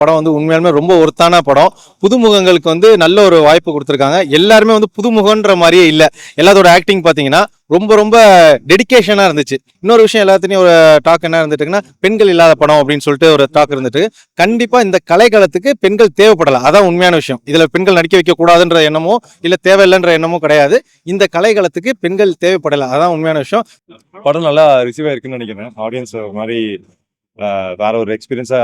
படம் வந்து உண்மையாலுமே ரொம்ப ஒருத்தான படம். புதுமுகங்களுக்கு வந்து நல்ல ஒரு வாய்ப்பு கொடுத்துருக்காங்க. எல்லாருமே வந்து புதுமுகன்ற மாதிரியே இல்லை. எல்லாத்தோட ஆக்டிங் பார்த்தீங்கன்னா ரொம்ப ரொம்ப டெடிகேஷனாக இருந்துச்சு. இன்னொரு விஷயம் எல்லாத்துலேயும் ஒரு டாக் என்ன இருந்துட்டுங்கன்னா, பெண்கள் இல்லாத படம் அப்படின்னு சொல்லிட்டு ஒரு டாக் இருந்துட்டு, கண்டிப்பாக இந்த கலைக்களத்துக்கு பெண்கள் தேவைப்படலாம். அதான் உண்மையான விஷயம். இதில் பெண்கள் நடிக்க வைக்கக்கூடாதுன்ற எண்ணமோ இல்லை தேவையில்லைன்ற எண்ணமோ கிடையாது. இந்த கலைக்களத்துக்கு பெண்கள் தேவைப்படலாம். அதான் உண்மையான விஷயம். படம் நல்லா ரிசீவ் ஆயிருக்குன்னு நினைக்கிறேன். ஆடியன்ஸ் மாதிரி வேற ஒரு எக்ஸ்பீரியன்ஸா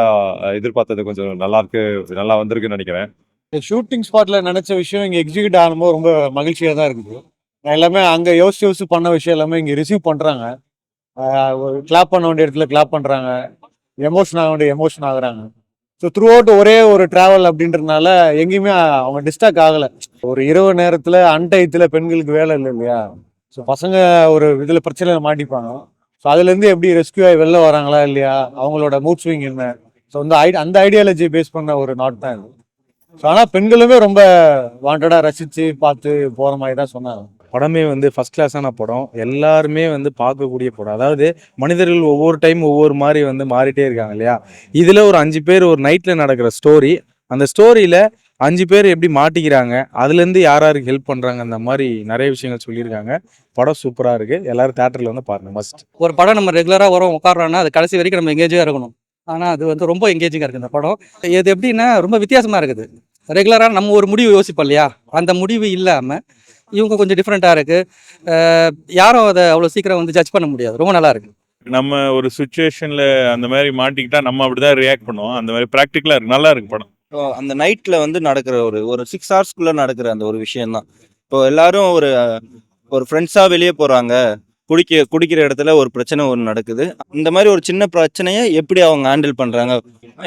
எதிர்பார்த்தது கொஞ்சம் நல்லா வந்திருக்குன்னு நினைக்கிறேன். ஷூட்டிங் ஸ்பாட்ல நினைச்ச விஷயம் இங்க எக்ஸிக்யூட் ஆகும்போது ரொம்ப மகிழ்ச்சியா தான் இருக்குது. எல்லாமே அங்க யோசிச்சு பண்ண விஷயம் எல்லாமே இங்க ரிசீவ் பண்றாங்க. கிளாப் பண்ண வேண்டிய இடத்துல கிளாப் பண்றாங்க, எமோஷன் ஆக வேண்டிய எமோஷன் ஆகுறாங்க. ஸோ த்ரூ அவுட் ஒரே ஒரு டிராவல் அப்படின்றதுனால எங்கேயுமே அவங்க டிஸ்டாக் ஆகலை. ஒரு இரவு நேரத்தில் அன்டயத்தில் பெண்களுக்கு வேலை இல்லை இல்லையா? ஸோ பசங்க ஒரு இதில் பிரச்சனையில் மாட்டிப்பாங்க. ஸோ அதுலேருந்து எப்படி ரெஸ்கியூ ஆகி வெளில வராங்களா இல்லையா, அவங்களோட மூட் ஸ்விங் என்ன, ஸோ அந்த ஐடியாலஜி பேஸ் பண்ண ஒரு நாட் தான் இது. ஸோ ஆனால் பெண்களுமே ரொம்ப வாண்டடாக ரசித்து பார்த்து போகிற மாதிரி தான் சொன்னாங்க. படமே வந்து ஃபர்ஸ்ட் கிளாஸான படம். எல்லாருமே வந்து பார்க்கக்கூடிய படம். அதாவது மனிதர்கள் ஒவ்வொரு டைம் ஒவ்வொரு மாதிரி வந்து மாறிட்டே இருக்காங்க இல்லையா? இதில் ஒரு 5 பேர் ஒரு நைட்டில் நடக்கிற ஸ்டோரி. அந்த ஸ்டோரியில் 5 பேர் எப்படி மாட்டிக்கிறாங்க, அதுலேருந்து யாருக்கு ஹெல்ப் பண்ணுறாங்க, அந்த மாதிரி நிறைய விஷயங்கள் சொல்லியிருக்காங்க. படம் சூப்பராக இருக்குது. எல்லாரும் தேட்டரில் வந்து பாருங்கள் மஸ்ட். ஒரு படம் நம்ம ரெகுலராக வரோம் உட்காரோன்னா அது கடைசி வரைக்கும் நம்ம எங்கேஜாக இருக்கணும். ஆனால் அது வந்து ரொம்ப எங்கேஜிங்காக இருக்குது இந்த படம். இது எப்படின்னா ரொம்ப வித்தியாசமாக இருக்குது. ரெகுலராக நம்ம ஒரு முடிவு யோசிப்போம் இல்லையா, அந்த முடிவு இல்லாமல் இவங்க கொஞ்சம் டிஃப்ரெண்ட்டாக இருக்குது. யாரும் அதை அவ்வளோ சீக்கிரம் வந்து ஜட்ஜ் பண்ண முடியாது. ரொம்ப நல்லா இருக்குது. நம்ம ஒரு சுச்சுவேஷனில் அந்த மாதிரி மாட்டிக்கிட்டா நம்ம அப்படி தான் ரியாக்ட் பண்ணுவோம். அந்த மாதிரி ப்ராக்டிக்கலாக இருக்கு, நல்லா இருக்கு படம். அந்த நைட்டில் வந்து நடக்கிற ஒரு 6 ஹவர்ஸ்க்குள்ளே நடக்கிற அந்த ஒரு விஷயந்தான். இப்போ எல்லாரும் ஒரு ஃப்ரெண்ட்ஸாக வெளியே போகிறாங்க, குடிக்கிற இடத்துல ஒரு பிரச்சனை ஒன்று நடக்குது. இந்த மாதிரி ஒரு சின்ன பிரச்சனையை எப்படி அவங்க ஹேண்டில் பண்ணுறாங்க.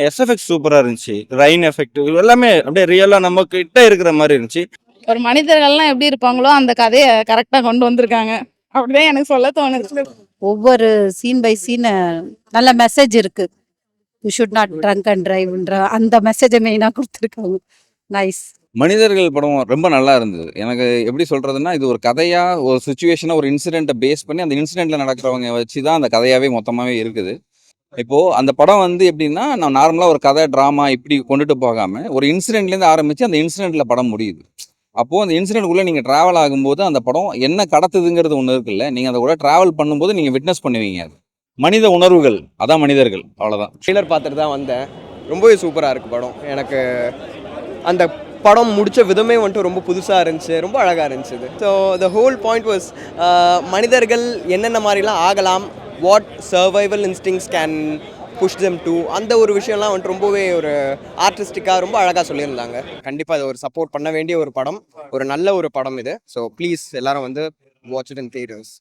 எஸ்எஃப்எக்ஸ் சூப்பராக இருந்துச்சு. ரெயின் எஃபெக்ட் எல்லாமே அப்படியே ரியலாக நம்ம கிட்ட இருக்கிற மாதிரி இருந்துச்சு. ஒரு மனிதர்கள்லாம் எப்படி இருப்பாங்களோ அந்த கதையை கரெக்டாக கொண்டு வந்திருக்காங்க. அப்படிதான் எனக்கு சொல்ல தோணுது. ஒவ்வொரு சீன் பை சீன் நல்ல மெசேஜ் இருக்கு. You should not drunk and டிரைவ்ன்ற அந்த மெசேஜை மெயினாக கொடுத்துருக்காங்க. நைஸ். மனிதர்கள் படம் ரொம்ப நல்லா இருந்தது. எனக்கு எப்படி சொல்றதுன்னா, இது ஒரு கதையா, ஒரு சுச்சுவேஷனா, ஒரு இன்சிடென்ட்டை பேஸ் பண்ணி அந்த இன்சிடென்ட்ல நடக்கிறவங்க வச்சு தான் அந்த கதையாவே மொத்தமாவே இருக்குது. இப்போ அந்த படம் வந்து எப்படின்னா, நான் நார்மலா ஒரு கதை டிராமா இப்படி கொண்டுட்டு போகாம ஒரு இன்சிடென்ட்லேருந்து ஆரம்பிச்சு அந்த இன்சிடென்ட்ல படம் முடியுது. அப்போ அந்த இன்சிடென்ட்குள்ள நீங்க டிராவல் ஆகும்போது அந்த படம் என்ன கடத்துதுங்கிறது ஒன்று இருக்குல்ல, நீங்க அதை கூட டிராவல் பண்ணும்போது நீங்க விட்னஸ் பண்ணுவீங்க. அது மனித உணர்வுகள், அதான் மனிதர்கள், அவ்வளோதான். ட்ரெய்லர் பார்த்துட்டு தான் வந்தேன். ரொம்பவே சூப்பராக இருக்குது படம். எனக்கு அந்த படம் முடித்த விதமே வந்துட்டு ரொம்ப புதுசாக இருந்துச்சு, ரொம்ப அழகாக இருந்துச்சு. So the whole point was மனிதர்கள் என்னென்ன மாதிரிலாம் ஆகலாம், what survival instincts can push them to, அந்த ஒரு விஷயம்லாம் வந்துட்டு ரொம்பவே ஒரு ஆர்டிஸ்டிக்காக ரொம்ப அழகாக சொல்லியிருந்தாங்க. கண்டிப்பாக இது ஒரு சப்போர்ட் பண்ண வேண்டிய ஒரு படம், ஒரு நல்ல ஒரு படம் இது. ஸோ ப்ளீஸ் எல்லாரும் வந்து வாட்ச் இட் இன் தியேட்டர்ஸ்.